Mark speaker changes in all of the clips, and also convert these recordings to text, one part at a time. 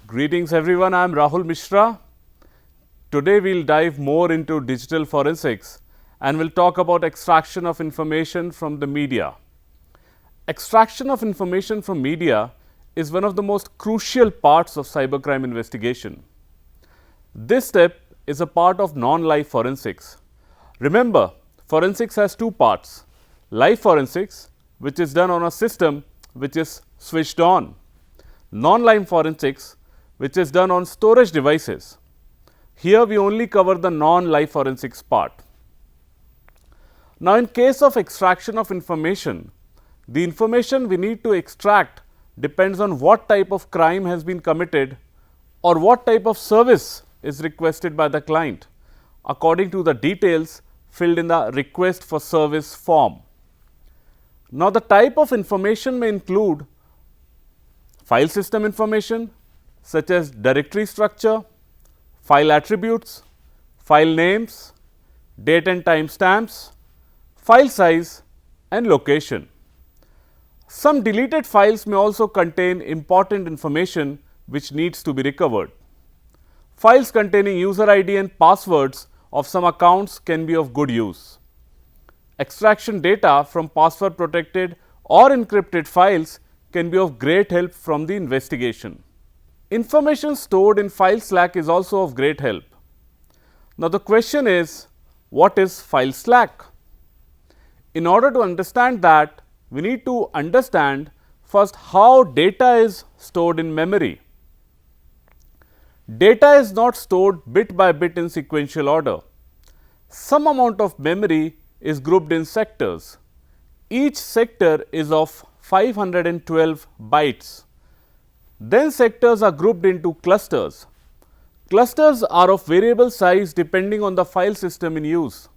Speaker 1: Greetings everyone, I am Rahul Mishra. Today we will dive more into digital forensics and we'll talk about extraction of information from the media. Extraction of information from media is one of the most crucial parts of cybercrime investigation. This step is a part of non-live forensics. Remember, forensics has two parts: live forensics, which is done on a system which is switched on; non-live forensics, which is done on storage devices. Here we only cover the non-live forensics part. Now, in case of extraction of information, the information we need to extract depends on what type of crime has been committed or what type of service is requested by the client according to the details filled in the request for service form. Now, the type of information may include file system information such as directory structure, file attributes, file names, date and time stamps, file size and location. Some deleted files may also contain important information which needs to be recovered. Files containing user ID and passwords of some accounts can be of good use. Extraction data from password protected or encrypted files can be of great help from the investigation. Information stored in file slack is also of great help. Now, the question is, what is file slack? In order to understand that, we need to understand first how data is stored in memory. Data is not stored bit by bit in sequential order. Some amount of memory is grouped in sectors. Each sector is of 512 bytes. Then sectors are grouped into clusters. Clusters are of variable size depending on the file system in use.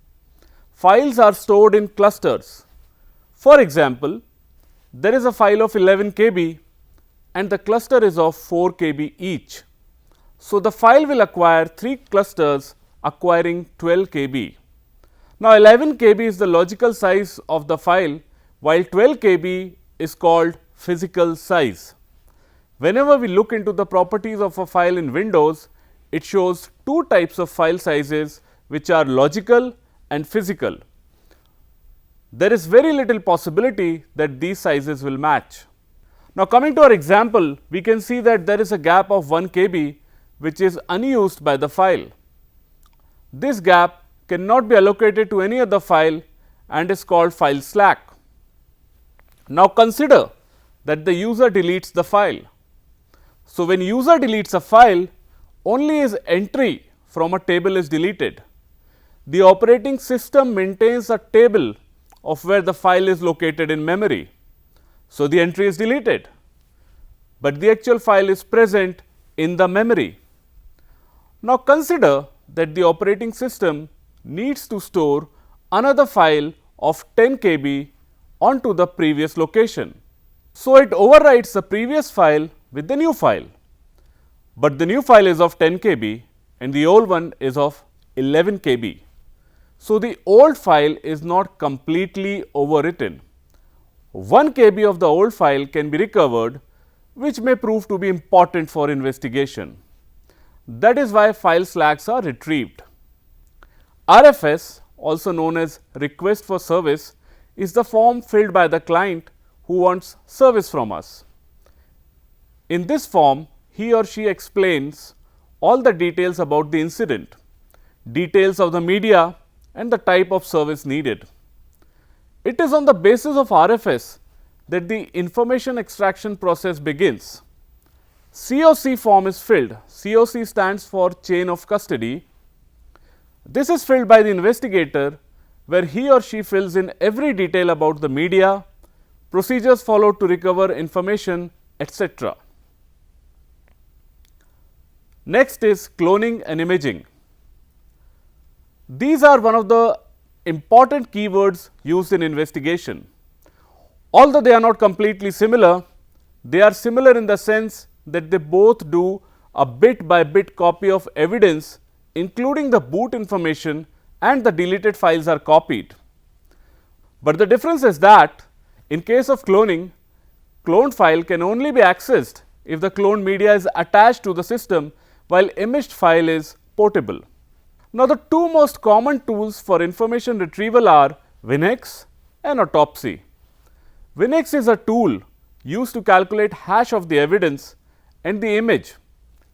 Speaker 1: Files are stored in clusters. For example, there is a file of 11 KB and the cluster is of 4 KB each. So, the file will acquire 3 clusters acquiring 12 KB. Now, 11 KB is the logical size of the file, while 12 KB is called physical size. Whenever we look into the properties of a file in Windows, it shows two types of file sizes which are logical and physical. There is very little possibility that these sizes will match. Now, coming to our example, we can see that there is a gap of 1 KB which is unused by the file. This gap cannot be allocated to any other file and is called file slack. Now, consider that the user deletes the file. So, when user deletes a file, only his entry from a table is deleted. The operating system maintains a table of where the file is located in memory. So, the entry is deleted, but the actual file is present in the memory. Now, consider that the operating system needs to store another file of 10 KB onto the previous location. So, it overwrites the previous file with the new file, but the new file is of 10 KB and the old one is of 11 KB. So, the old file is not completely overwritten. 1 KB of the old file can be recovered, which may prove to be important for investigation. That is why file slacks are retrieved. RFS, also known as request for service, is the form filled by the client who wants service from us. In this form, he or she explains all the details about the incident, details of the media and the type of service needed. It is on the basis of RFS that the information extraction process begins. COC form is filled. COC stands for chain of custody. This is filled by the investigator, where he or she fills in every detail about the media, procedures followed to recover information, etc. Next is cloning and imaging. These are one of the important keywords used in investigation. Although they are not completely similar, they are similar in the sense that they both do a bit by bit copy of evidence, including the boot information, and the deleted files are copied. But the difference is that in case of cloning, cloned file can only be accessed if the cloned media is attached to the system while imaged file is portable. Now, the two most common tools for information retrieval are WinX and Autopsy. WinX is a tool used to calculate hash of the evidence and the image,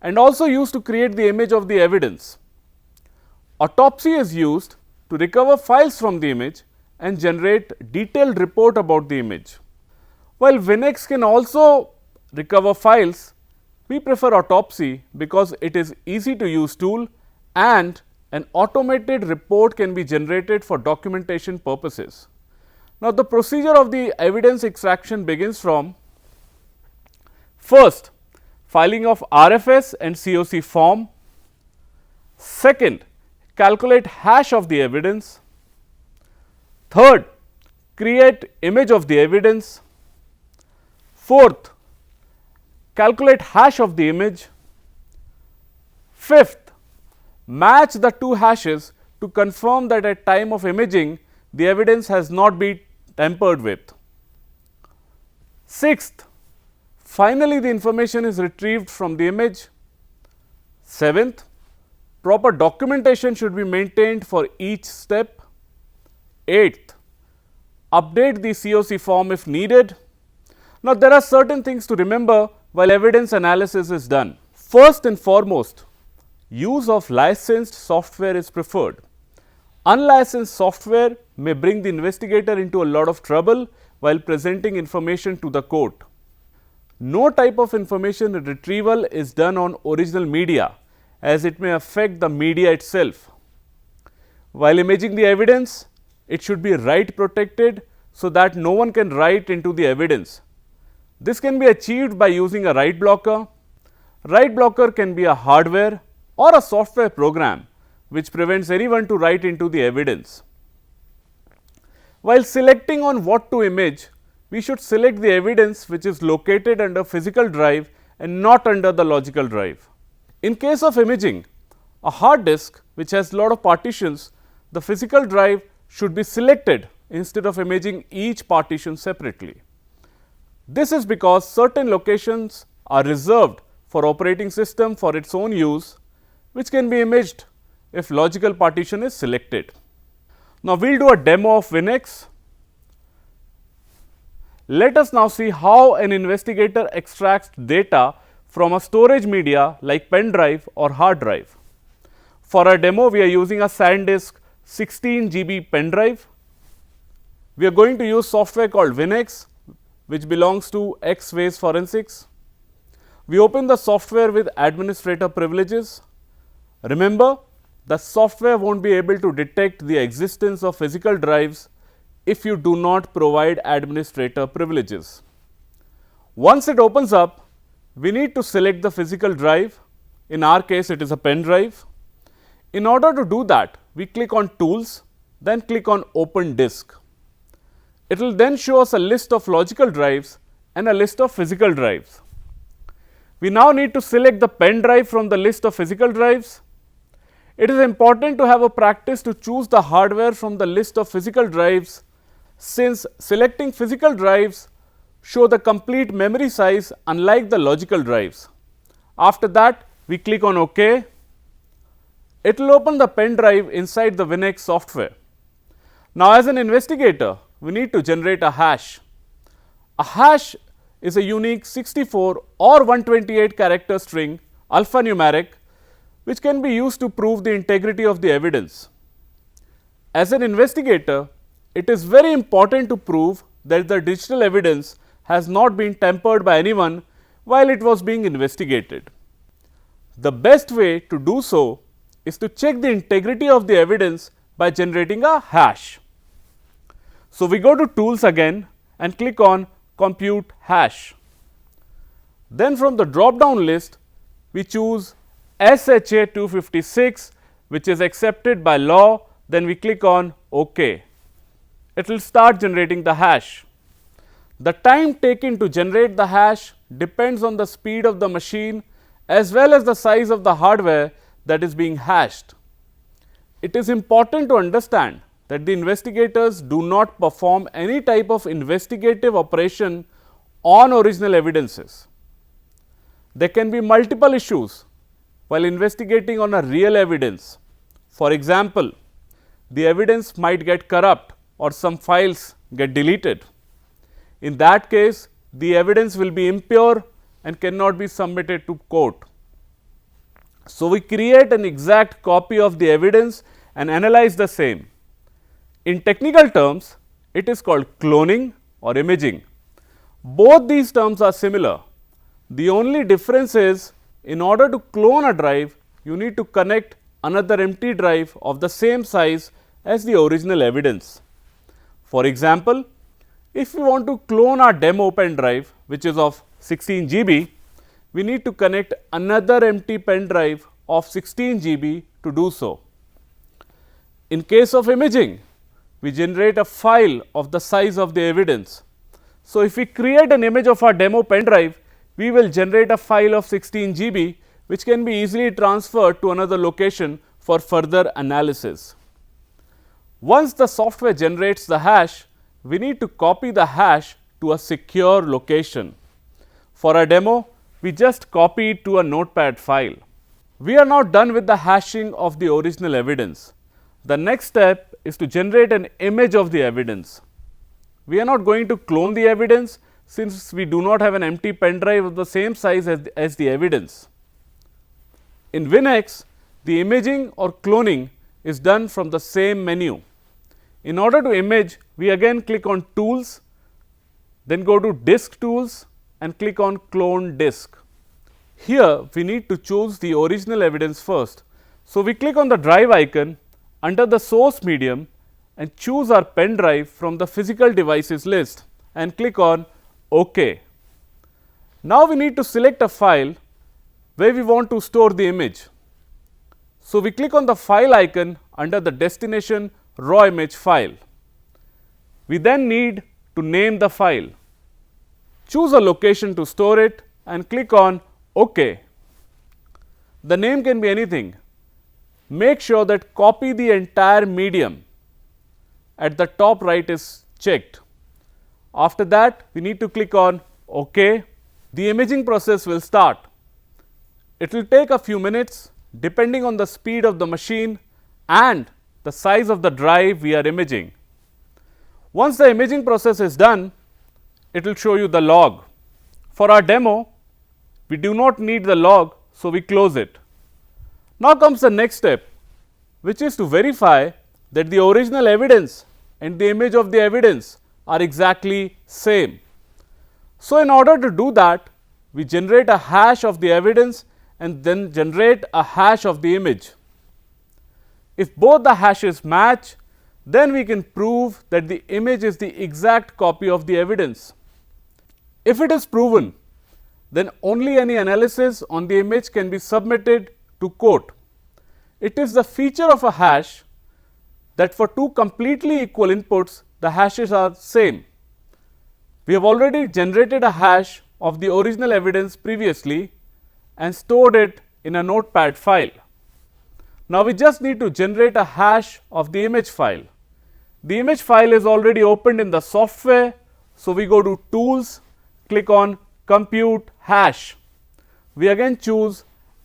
Speaker 1: and also used to create the image of the evidence. Autopsy is used to recover files from the image and generate detailed report about the image. While WinX can also recover files, we prefer Autopsy because it is easy to use tool and an automated report can be generated for documentation purposes. Now, the procedure of the evidence extraction begins from first, filing of RFS and COC form. Second, calculate hash of the evidence. Third, create image of the evidence. Fourth, calculate hash of the image. Fifth, match the two hashes to confirm that at time of imaging the evidence has not been tampered with. Sixth, finally, the information is retrieved from the image. Seventh, proper documentation should be maintained for each step. Eighth, update the COC form if needed. Now, there are certain things to remember while evidence analysis is done. First and foremost, use of licensed software is preferred. Unlicensed software may bring the investigator into a lot of trouble while presenting information to the court. No type of information retrieval is done on original media, as it may affect the media itself. While imaging the evidence, it should be write protected so that no one can write into the evidence. This can be achieved by using a write blocker. Write blocker can be a hardware or a software program which prevents anyone to write into the evidence. While selecting on what to image, we should select the evidence which is located under physical drive and not under the logical drive. In case of imaging a hard disk which has lot of partitions, the physical drive should be selected instead of imaging each partition separately. This is because certain locations are reserved for operating system for its own use, which can be imaged if logical partition is selected. Now, we will do a demo of WinX. Let us now see how an investigator extracts data from a storage media like pen drive or hard drive. For our demo, we are using a SanDisk 16 GB pen drive. We are going to use software called WinX, which belongs to Xways Forensics. We open the software with administrator privileges. Remember, the software won't be able to detect the existence of physical drives if you do not provide administrator privileges. Once it opens up, we need to select the physical drive. In our case, it is a pen drive. In order to do that, we click on Tools, then click on Open Disk. It will then show us a list of logical drives and a list of physical drives. We now need to select the pen drive from the list of physical drives. It is important to have a practice to choose the hardware from the list of physical drives, since selecting physical drives show the complete memory size unlike the logical drives. After that, we click on OK. It will open the pen drive inside the WinX software. Now, as an investigator, we need to generate a hash. A hash is a unique 64 or 128 character string alphanumeric which can be used to prove the integrity of the evidence. As an investigator, it is very important to prove that the digital evidence has not been tampered by anyone while it was being investigated. The best way to do so is to check the integrity of the evidence by generating a hash. So, we go to Tools again and click on Compute Hash. Then from the drop down list, we choose SHA 256, which is accepted by law. Then we click on OK. It will start generating the hash. The time taken to generate the hash depends on the speed of the machine as well as the size of the hardware that is being hashed. It is important to understand that the investigators do not perform any type of investigative operation on original evidences. There can be multiple issues while investigating on a real evidence. For example, the evidence might get corrupt or some files get deleted. In that case, the evidence will be impure and cannot be submitted to court. So, we create an exact copy of the evidence and analyze the same. In technical terms, it is called cloning or imaging. Both these terms are similar. The only difference is, in order to clone a drive, you need to connect another empty drive of the same size as the original evidence. For example, if we want to clone our demo pen drive, which is of 16 GB, we need to connect another empty pen drive of 16 GB to do so. In case of imaging, we generate a file of the size of the evidence. So, if we create an image of our demo pen drive, we will generate a file of 16 GB, which can be easily transferred to another location for further analysis. Once the software generates the hash, we need to copy the hash to a secure location. For our demo, we just copy it to a notepad file. We are now done with the hashing of the original evidence. The next step is to generate an image of the evidence. We are not going to clone the evidence since we do not have an empty pen drive of the same size as the evidence. In WinX, the imaging or cloning is done from the same menu. In order to image, we again click on Tools, then go to Disk Tools and click on Clone Disk. Here, we need to choose the original evidence first. So, we click on the drive icon under the source medium and choose our pen drive from the physical devices list and click on OK. Now, we need to select a file where we want to store the image. So, we click on the file icon under the destination raw image file. We then need to name the file. Choose a location to store it and click on OK. The name can be anything. Make sure that copy the entire medium at the top right is checked. After that, we need to click on OK. The imaging process will start. It will take a few minutes depending on the speed of the machine and the size of the drive we are imaging. Once the imaging process is done, it will show you the log. For our demo, we do not need the log, so we close it. Now comes the next step, which is to verify that the original evidence and the image of the evidence are exactly same. So, in order to do that, we generate a hash of the evidence and then generate a hash of the image. If both the hashes match, then we can prove that the image is the exact copy of the evidence. If it is proven, then only any analysis on the image can be submitted to court. It is the feature of a hash that for two completely equal inputs, the hashes are same. We have already generated a hash of the original evidence previously and stored it in a notepad file. Now, we just need to generate a hash of the image file. The image file is already opened in the software. So, we go to Tools, click on Compute Hash. We again choose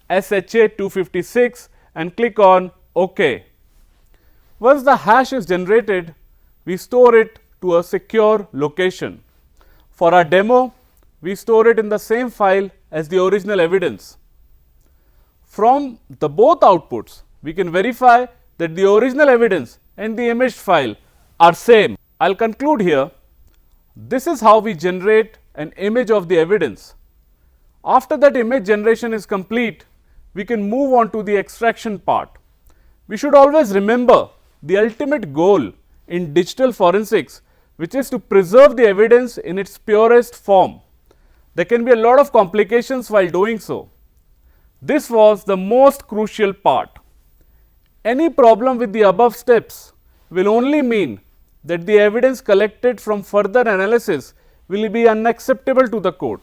Speaker 1: SHA-256 and click on OK. Once the hash is generated, we store it to a secure location. For our demo, we store it in the same file as the original evidence. From the both outputs, we can verify that the original evidence and the image file are same. I will conclude here. This is how we generate an image of the evidence. After that image generation is complete, we can move on to the extraction part. We should always remember the ultimate goal in digital forensics, which is to preserve the evidence in its purest form. There can be a lot of complications while doing so. This was the most crucial part. Any problem with the above steps will only mean that the evidence collected from further analysis will be unacceptable to the court.